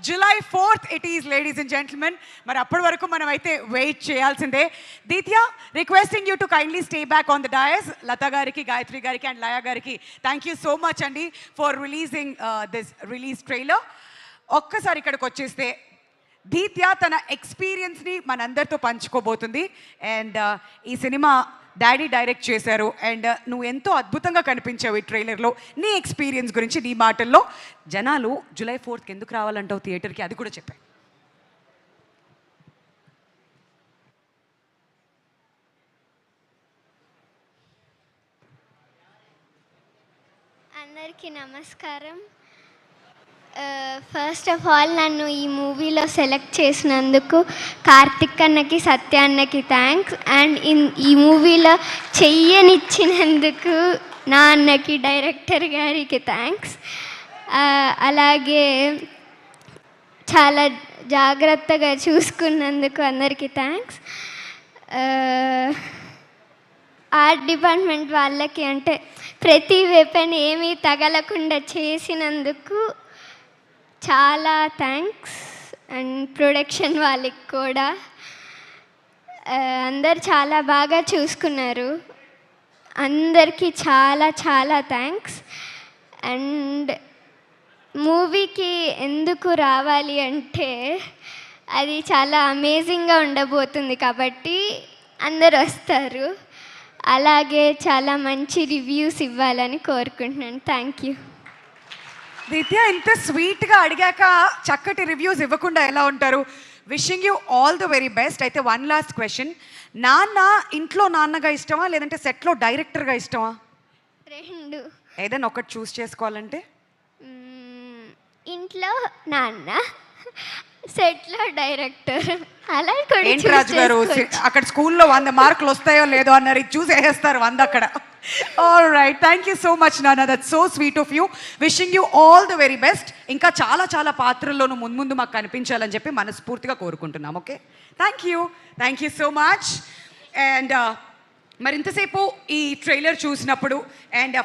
July 4th it is, ladies and gentlemen. మరి అప్పటి వరకు మనం అయితే వెయిట్ చేయాల్సిందే. Deethya, requesting you to kindly stay back on the dais. Latha గారికి, గాయత్రి గారికి అండ్ లయ గారికి థ్యాంక్ యూ సో మచ్ అండి for releasing this release trailer. ఒక్కసారి ఇక్కడికి వచ్చేస్తే దీత్య తన ఎక్స్పీరియన్స్ని మనందరితో పంచుకోబోతుంది. అండ్ ఈ సినిమా డాడీ డైరెక్ట్ చేశారు అండ్ నువ్వు ఎంతో అద్భుతంగా కనిపించావు ఈ ట్రైలర్లో. నీ ఎక్స్పీరియన్స్ గురించి నీ మాటల్లో, జనాలు July 4th ఎందుకు రావాలంటావు థియేటర్కి, అది కూడా చెప్పాయి. అందరికీ నమస్కారం. ఫస్ట్ ఆఫ్ ఆల్ నన్ను ఈ మూవీలో సెలెక్ట్ చేసినందుకు కార్తిక్ అన్నకి, సత్య అన్నకి థ్యాంక్స్. అండ్ ఈ మూవీలో చెయ్యనిచ్చినందుకు నా అన్నకి, డైరెక్టర్ గారికి థ్యాంక్స్. అలాగే చాలా జాగ్రత్తగా చూసుకున్నందుకు అందరికీ థ్యాంక్స్. ఆర్ట్ డిపార్ట్మెంట్ వాళ్ళకి, అంటే ప్రతి వెపన్ ఏమీ తగలకుండా చేసినందుకు చాలా థ్యాంక్స్. అండ్ ప్రొడక్షన్ వాళ్ళకి కూడా అందరు చాలా బాగా చూసుకున్నారు. అందరికీ చాలా చాలా థ్యాంక్స్. అండ్ మూవీకి ఎందుకు రావాలి అంటే అది చాలా అమేజింగ్గా ఉండబోతుంది కాబట్టి అందరు వస్తారు. అలాగే చాలా మంచి రివ్యూస్ ఇవ్వాలని కోరుకుంటున్నాను. Thank you. దీత్య, ఇంత స్వీట్గా అడిగాక చక్కటి రివ్యూస్ ఇవ్వకుండా ఎలా ఉంటారు? Wishing you all the very best. అయితే వన్ లాస్ట్ క్వశ్చన్, నాన్న ఇంట్లో నాన్నగా ఇష్టమా లేదంటే సెట్లో డైరెక్టర్గా ఇష్టమా? రెండు. ఏదైనా ఒకటి చూస్ చేసుకోవాలంటే? ఇంట్లో నాన్న, సెట్లో డైరెక్టర్. అలా ఏంటి రాజు గారు, అక్కడ స్కూల్లో 100 మార్కులు వస్తాయో లేదో అన్నారు, ఇది చూసి వేసేస్తారు 100 అక్కడ. All right, thank you so much నాన్న, that's so sweet of you. Wishing you all the very best. ఇంకా చాలా చాలా పాత్రల్లోనూ ముందు మాకు కనిపించాలని చెప్పి మనస్ఫూర్తిగా కోరుకుంటున్నాం. Okay, thank you so much. And మరి ఇంతసేపు ఈ ట్రైలర్ చూసినప్పుడు అండ్ ఫస్ట్